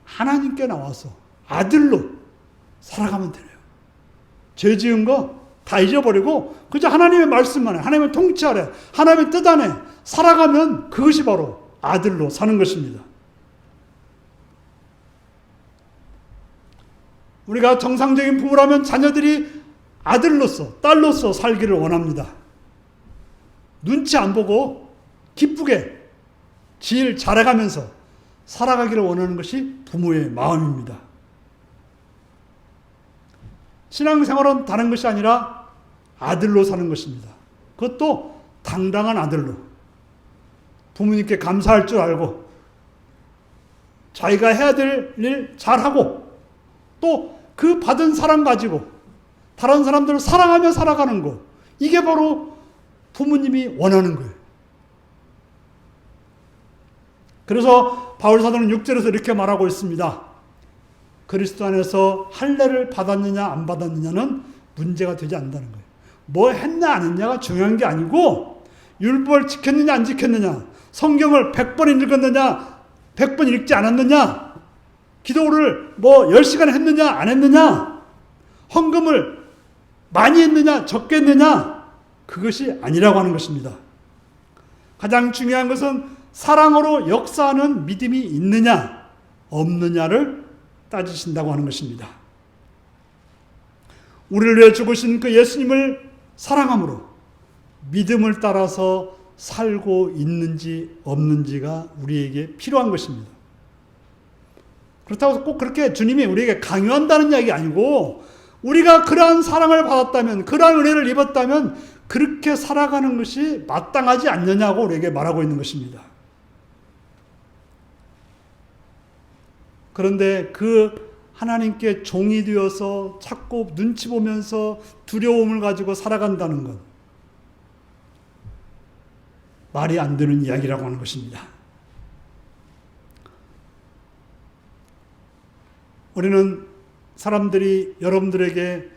Speaker 1: 하나님께 나와서 아들로 살아가면 돼요. 죄 지은 거 다 잊어버리고 그저 하나님의 말씀만 해, 하나님의 통치 아래, 하나님의 뜻 안에 살아가면 그것이 바로 아들로 사는 것입니다. 우리가 정상적인 부모라면 자녀들이 아들로서, 딸로서 살기를 원합니다. 눈치 안 보고 기쁘게 질 잘해가면서 살아가기를 원하는 것이 부모의 마음입니다. 신앙생활은 다른 것이 아니라 아들로 사는 것입니다. 그것도 당당한 아들로. 부모님께 감사할 줄 알고 자기가 해야 될 일 잘하고 또 그 받은 사랑 가지고 다른 사람들을 사랑하며 살아가는 것. 이게 바로 부모님이 원하는 거예요. 그래서 바울사도는 6절에서 이렇게 말하고 있습니다. 그리스도 안에서 할례를 받았느냐 안 받았느냐는 문제가 되지 않는다는 거예요. 뭐 했냐 안 했냐가 중요한 게 아니고 율법을 지켰느냐 안 지켰느냐, 성경을 100번 읽었느냐 100번 읽지 않았느냐, 기도를 뭐 10시간 했느냐 안 했느냐, 헌금을 많이 했느냐 적게 했느냐, 그것이 아니라고 하는 것입니다. 가장 중요한 것은 사랑으로 역사하는 믿음이 있느냐 없느냐를 따지신다고 하는 것입니다. 우리를 위해 죽으신 그 예수님을 사랑함으로 믿음을 따라서 살고 있는지 없는지가 우리에게 필요한 것입니다. 그렇다고 해서 꼭 그렇게 주님이 우리에게 강요한다는 이야기 아니고 우리가 그러한 사랑을 받았다면, 그러한 은혜를 입었다면 그렇게 살아가는 것이 마땅하지 않느냐고 우리에게 말하고 있는 것입니다. 그런데 그 하나님께 종이 되어서 자꾸 눈치 보면서 두려움을 가지고 살아간다는 것, 말이 안 되는 이야기라고 하는 것입니다. 우리는 사람들이 여러분들에게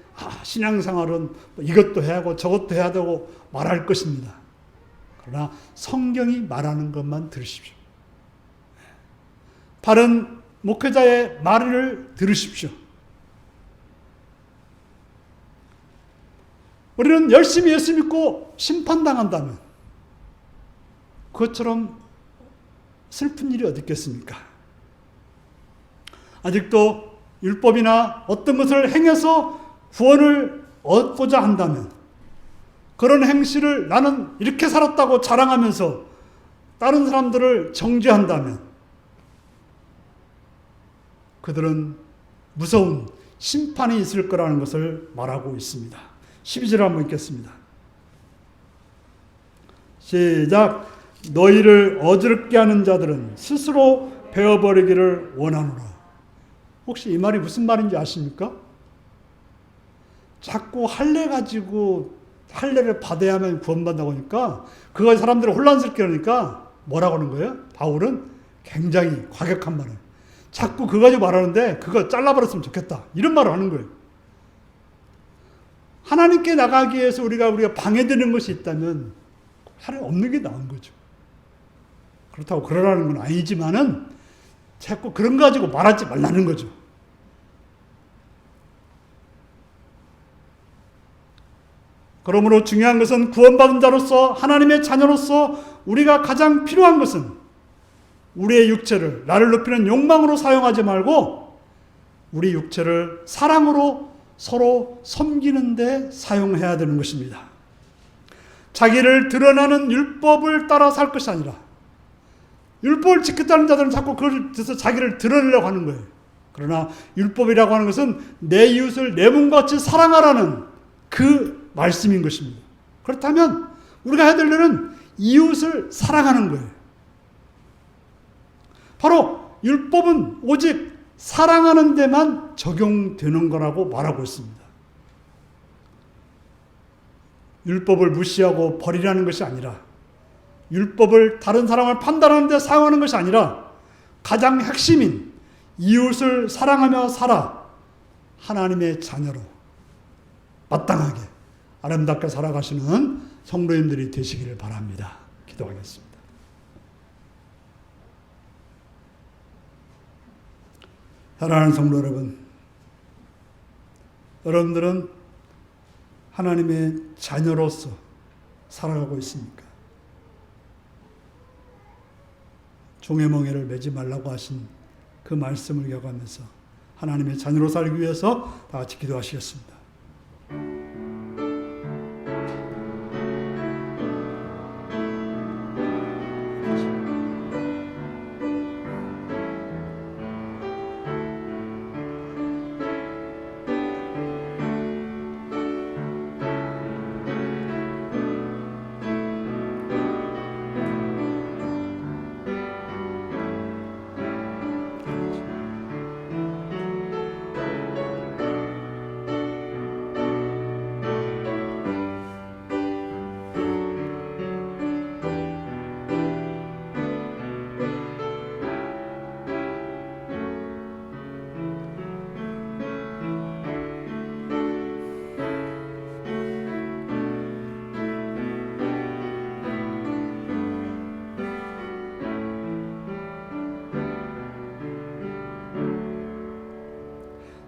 Speaker 1: 신앙생활은 이것도 해야 하고 저것도 해야 되고 말할 것입니다. 그러나 성경이 말하는 것만 들으십시오. 바른 목회자의 말을 들으십시오. 우리는 열심히 예수 믿고 심판당한다면 그것처럼 슬픈 일이 어디 있겠습니까? 아직도 율법이나 어떤 것을 행해서 구원을 얻고자 한다면, 그런 행실을 나는 이렇게 살았다고 자랑하면서 다른 사람들을 정죄한다면 그들은 무서운 심판이 있을 거라는 것을 말하고 있습니다. 12절을 한번 읽겠습니다. 시작. 너희를 어지럽게 하는 자들은 스스로 베어버리기를 원하노라. 혹시 이 말이 무슨 말인지 아십니까? 자꾸 할례 가지고 할례를 받아야만 구원받는다고 하니까 그걸 사람들이 혼란스럽게 하니까 뭐라고 하는 거예요? 바울은 굉장히 과격한 말을. 자꾸 그거 가지고 말하는데 그거 잘라버렸으면 좋겠다. 이런 말을 하는 거예요. 하나님께 나가기 위해서 우리가 방해되는 것이 있다면 차라리 없는 게 나은 거죠. 그렇다고 그러라는 건 아니지만은 자꾸 그런 거 가지고 말하지 말라는 거죠. 그러므로 중요한 것은 구원받은 자로서 하나님의 자녀로서 우리가 가장 필요한 것은 우리의 육체를 나를 높이는 욕망으로 사용하지 말고 우리 육체를 사랑으로 서로 섬기는 데 사용해야 되는 것입니다. 자기를 드러나는 율법을 따라 살 것이 아니라 율법을 지켰다는 자들은 자꾸 그걸 해서 자기를 드러내려고 하는 거예요. 그러나 율법이라고 하는 것은 내 이웃을 내 몸과 같이 사랑하라는 그 말씀인 것입니다. 그렇다면 우리가 해야 될 일은 이웃을 사랑하는 거예요. 바로 율법은 오직 사랑하는 데만 적용되는 거라고 말하고 있습니다. 율법을 무시하고 버리라는 것이 아니라 율법을 다른 사람을 판단하는 데 사용하는 것이 아니라 가장 핵심인 이웃을 사랑하며 살아 하나님의 자녀로 마땅하게 아름답게 살아가시는 성도님들이 되시기를 바랍니다. 기도하겠습니다. 사랑하는 성도 여러분, 여러분들은 하나님의 자녀로서 살아가고 있습니까? 종의 멍에를 매지 말라고 하신 그 말씀을 기억하면서 하나님의 자녀로 살기 위해서 다 같이 기도하시겠습니다.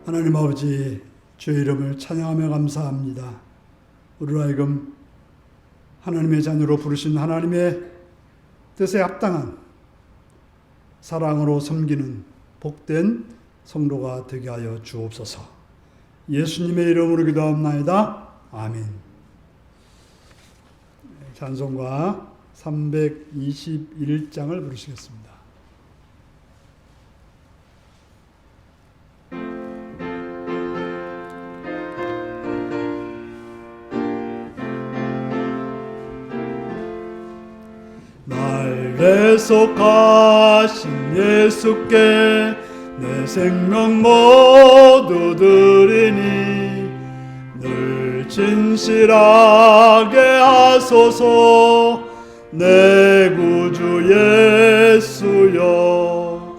Speaker 1: 하나님 아버지, 주의 이름을 찬양하며 감사합니다. 우리로 하여금 하나님의 자녀로 부르신 하나님의 뜻에 합당한 사랑으로 섬기는 복된 성도가 되게 하여 주옵소서. 예수님의 이름으로 기도합나이다. 아멘. 찬송가 321장을 부르시겠습니다. 내 속하신 예수께 내 생명 모두 드리니 늘 진실하게 하소서. 내 구주 예수여,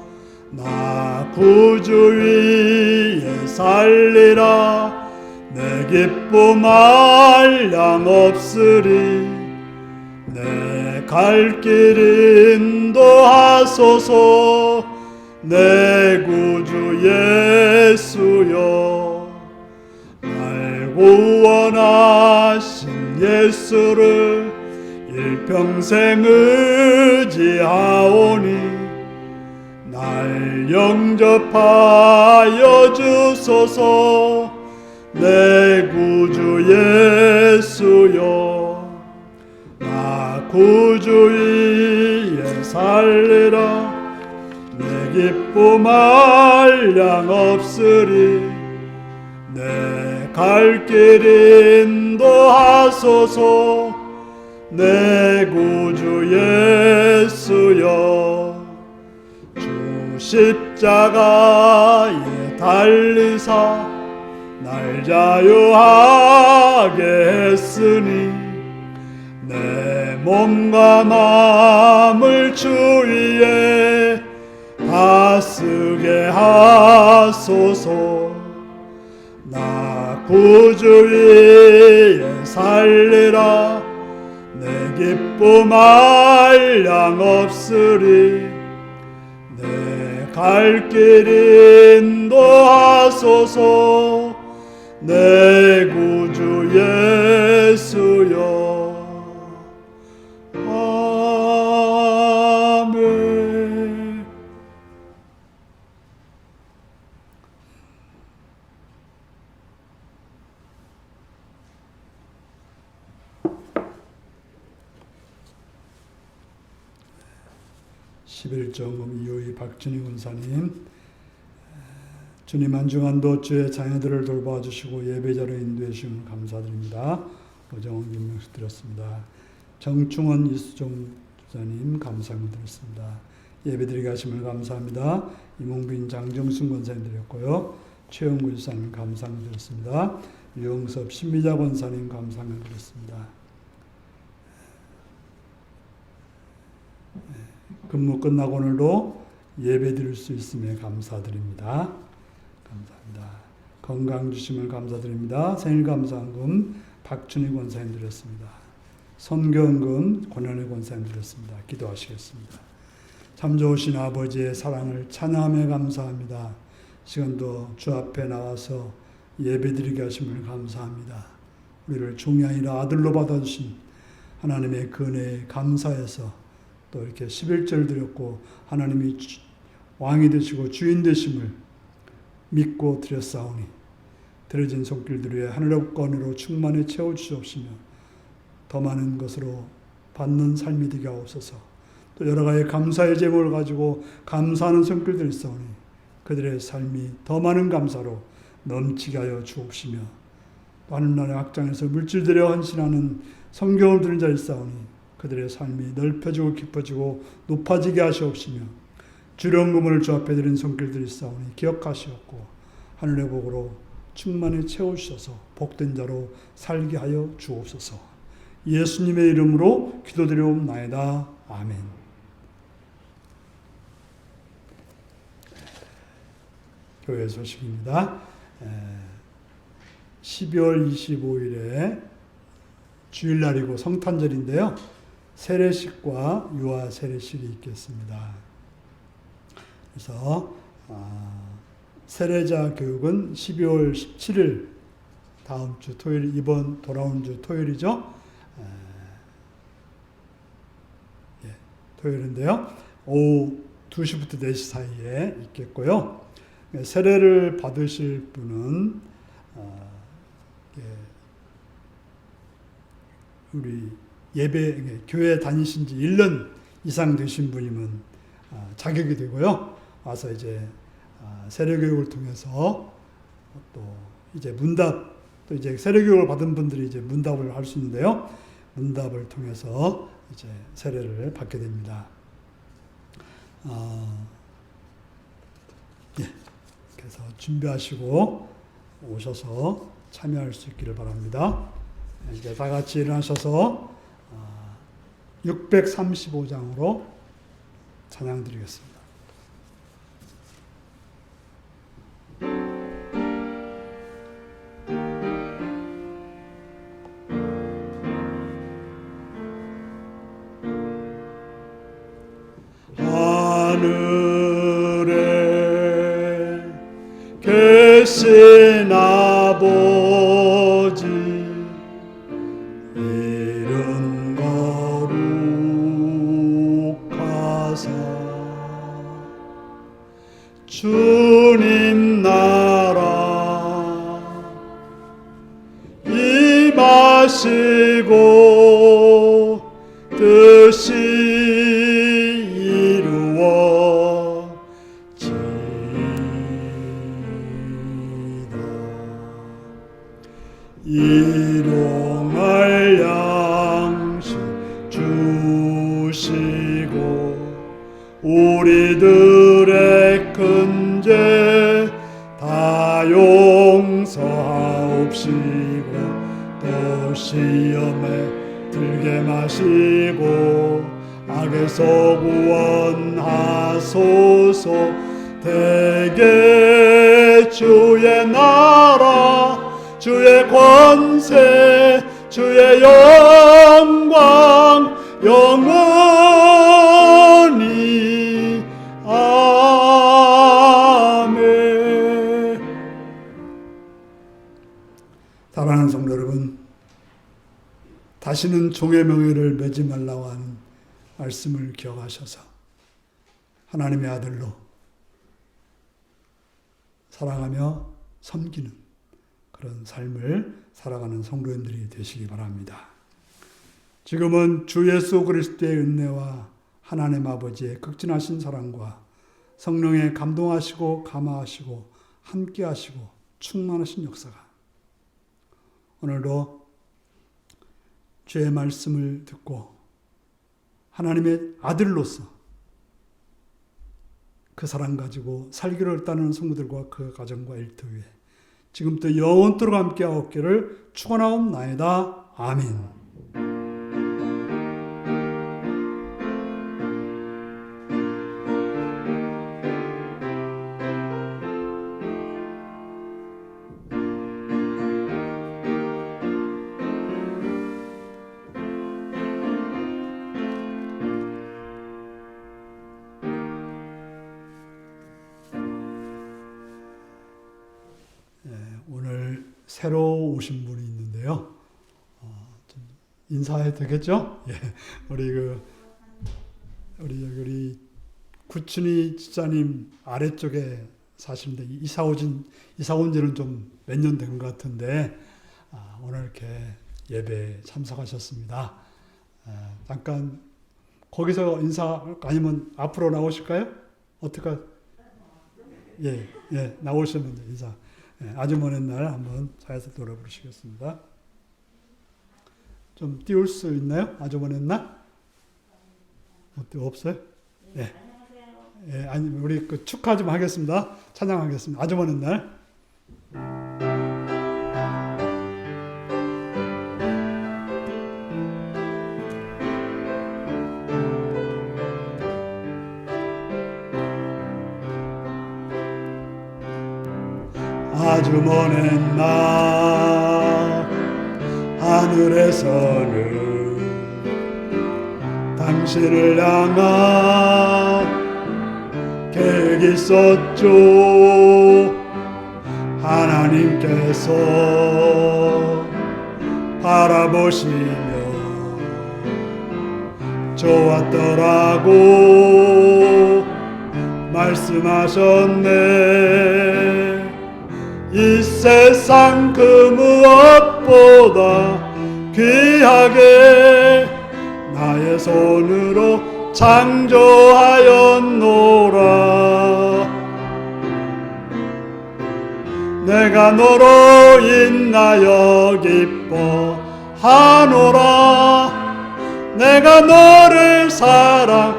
Speaker 1: 나 구주 위에 살리라. 내 기쁨 한량 없으리. 내 갈 길 인도하소서. 내 구주 예수여, 날 구원하신 예수를 일평생 의지하오니 날 영접하여 주소서. 내 구주 예수여, 구주 위에 살리라. 내 기쁨 한량 없으리. 내 갈 길 인도하소서. 내 구주 예수여, 주 십자가에 달리사 나 날 자유하게 했으니 내 몸과 마음을 주 위에 다쓰게 하소서. 나 구주 위에 살리라. 내 기쁨 한량 없으리. 내 갈 길 인도하소서. 내 구주 예수여. 아멘. 11정금 이호희 박준희 군사님, 주님 한 주간도 주의 자녀들을 돌봐주시고 예배자로 인도해 주시면 감사드립니다. 오정원 김명수 드렸습니다. 정충원 이수종 주사님 감사합니다 드렸습니다. 예배드리게 하심을 감사합니다. 이몽빈 장정순 권사님 드렸고요. 최영구 주사님 감사합니다 드렸습니다. 유영섭 신미자 권사님 감사합니다 드렸습니다. 근무 끝나고 오늘도 예배 드릴 수 있음에 감사드립니다. 감사합니다. 건강 주심을 감사드립니다. 생일 감사한금 박준희 권사님 드렸습니다. 선교헌금 권현희 권사님 드렸습니다. 기도하시겠습니다. 참 좋으신 아버지의 사랑을 찬양하며 감사합니다. 시간도 주 앞에 나와서 예배드리게 하심을 감사합니다. 우리를 종이 아니라 아들로 받아주신 하나님의 그 은혜에 감사해서 또 이렇게 11절 드렸고 하나님이 왕이 되시고 주인 되심을 믿고 드렸사오니 드려진 손길들 위에 하늘의 권으로 충만히 채워주시옵시며 더 많은 것으로 받는 삶이 되게 하옵소서. 또 여러 가지 감사의 제목을 가지고 감사하는 손길들이 있사오니 그들의 삶이 더 많은 감사로 넘치게 하여 주옵시며 또 하늘나라의 확장에서 물질들에 헌신하는 성경을 들은 자를 있사오니 그들의 삶이 넓혀지고 깊어지고 높아지게 하시옵시며 주령금을 주 앞에 드린 손길들이 있사오니 기억하시옵고 하늘의 복으로 충만히 채우셔서 복된 자로 살게 하여 주옵소서. 예수님의 이름으로 기도드리옵나이다. 아멘. 교회 소식입니다. 12월 25일에 주일날이고 성탄절인데요. 세례식과 유아 세례식이 있겠습니다. 그래서 세례자 교육은 12월 17일 다음 주 토요일, 이번 돌아온 주 토요일이죠. 토요일인데요. 오후 2시부터 4시 사이에 있겠고요. 세례를 받으실 분은 우리 예배, 교회 다니신 지 1년 이상 되신 분이면 자격이 되고요. 와서 이제 세례교육을 통해서 또 이제 문답, 또 이제 세례교육을 받은 분들이 이제 문답을 할 수 있는데요. 문답을 통해서 이제 세례를 받게 됩니다. 그래서 준비하시고 오셔서 참여할 수 있기를 바랍니다. 이제 다 같이 일어나셔서 635장으로 찬양 드리겠습니다. 하늘에 계신 아버지 이름 거룩하사 주님 나라 임하시고 뜻이 이루어지이다. 일용할 양식 주시고 우리들의 큰 죄 다 용서하시고 굽시고 또 시험에 들게 마시고 악에서 구원하소서. 대개 주의 나라 주의 권세 주의 영광 영원히 아멘. 사랑하는 성도 여러분, 다시는 종의 명예를 매지 말라고 하는 말씀을 기억하셔서 하나님의 아들로 사랑하며 섬기는 그런 삶을 살아가는 성도님들이 되시기 바랍니다. 지금은 주 예수 그리스도의 은혜와 하나님 아버지의 극진하신 사랑과 성령의 감동하시고 감화하시고 함께하시고 충만하신 역사가 오늘도 주의 말씀을 듣고 하나님의 아들로서 그 사랑 가지고 살기로 했다는 성도들과 그 가정과 일터 위에 지금부터 영원토록 함께하옵기를 축원하옵나이다. 아멘. 오늘 새로 오신 분이 있는데요. 좀 인사해도 되겠죠? 예, 우리 구춘희 집사님 아래쪽에 사시는데 이사 온 지는 좀 몇 년 된 것 같은데 오늘 이렇게 예배에 참석하셨습니다. 잠깐 거기서 인사 아니면 앞으로 나오실까요? 어떨까? 예, 나오시면 인사. 아주 먼 날 한번 자연스레 노래 부르시겠습니다. 좀 띄울 수 있나요? 아주 먼 날? 없어요? 예. 아니, 우리 그 축하 좀 하겠습니다. 찬양하겠습니다. 아주 먼 날. 아주 먼 날 하늘에서는 당신을 향한 계획이 있었죠. 하나님께서 바라보시며 좋았더라고 말씀하셨네. 이 세상 그 무엇보다 귀하게 나의 손으로 창조하였노라. 내가 너로 인하여 기뻐하노라. 내가 너를 사랑하노라.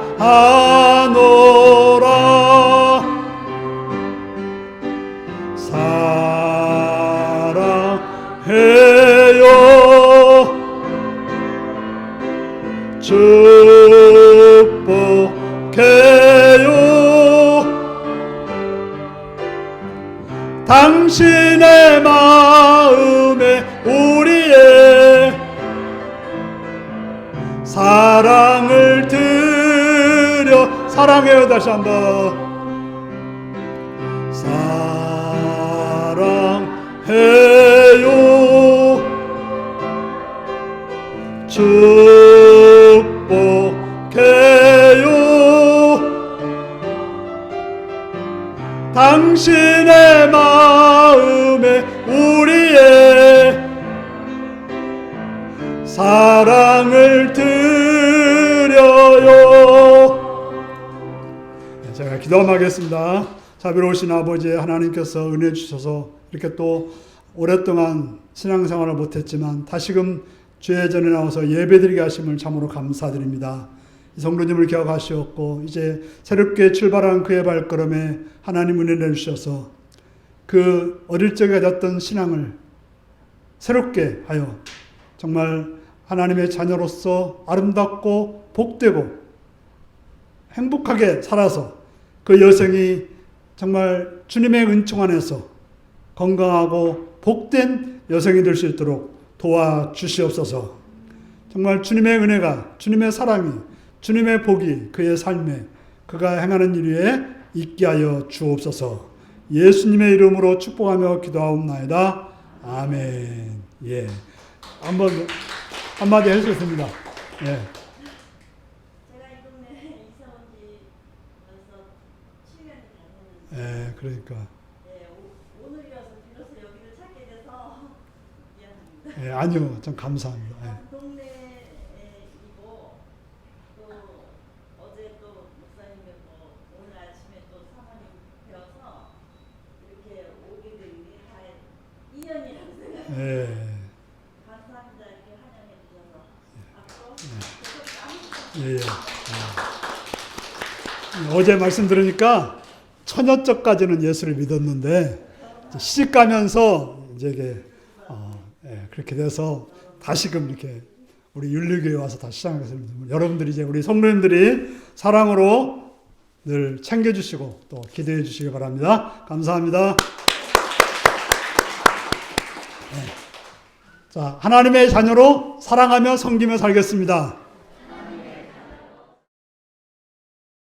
Speaker 1: 사랑해요. 축복해요. 당신의 마음에 우리의 사랑을 드려. 사랑해요. 다시 한번. 사랑해요. 축복해요. 당신의 마음에 우리의 사랑을 드려요. 제가 기도하겠습니다. 자비로우신 아버지 하나님께서 은혜 주셔서 이렇게 또 오랫동안 신앙생활을 못했지만 다시금 주의 전에 나와서 예배드리게 하심을 참으로 감사드립니다. 이 성도님을 기억하시었고 이제 새롭게 출발한 그의 발걸음에 하나님 은혜를 주셔서 그 어릴 적에 가졌던 신앙을 새롭게 하여 정말 하나님의 자녀로서 아름답고 복되고 행복하게 살아서 그 여성이 정말 주님의 은총 안에서 건강하고 복된 여성이 될 수 있도록 도와주시옵소서. 정말 주님의 은혜가, 주님의 사랑이, 주님의 복이 그의 삶에, 그가 행하는 일 위에 있게 하여 주옵소서. 예수님의 이름으로 축복하며 기도하옵나이다. 아멘. 예. 한마디 할 수 있습니다. 예.
Speaker 3: 제가 이 동네에 이사 온 지 벌써 7년이 다 됐는데,
Speaker 1: 예, 그러니까.
Speaker 3: 예, 오늘이어서 비로소 여기를 찾게 돼서 미안합니다.
Speaker 1: 예, 아니요. 좀 감사합니다. 예.
Speaker 3: 동네이고 또 어제 또 목사님 뵙고 오늘 아침에 또 사모님 뵈어서 이렇게 오게 된 게 다 인연이라고 생각합니다.
Speaker 1: 예.
Speaker 3: 감사합니다. 이렇게 환영해 주셔서 앞으로
Speaker 1: 예, 예. 어제 말씀 들으니까 처녀적까지는 예수를 믿었는데 시집 가면서 이제 이게 그렇게 돼서 다시금 이렇게 우리 윤리교회 와서 다시 시작하겠습니다. 여러분들이 이제 우리 성도님들이 사랑으로 늘 챙겨주시고 또 기도해 주시기 바랍니다. 감사합니다. 자, 하나님의 자녀로 사랑하며 섬기며 살겠습니다.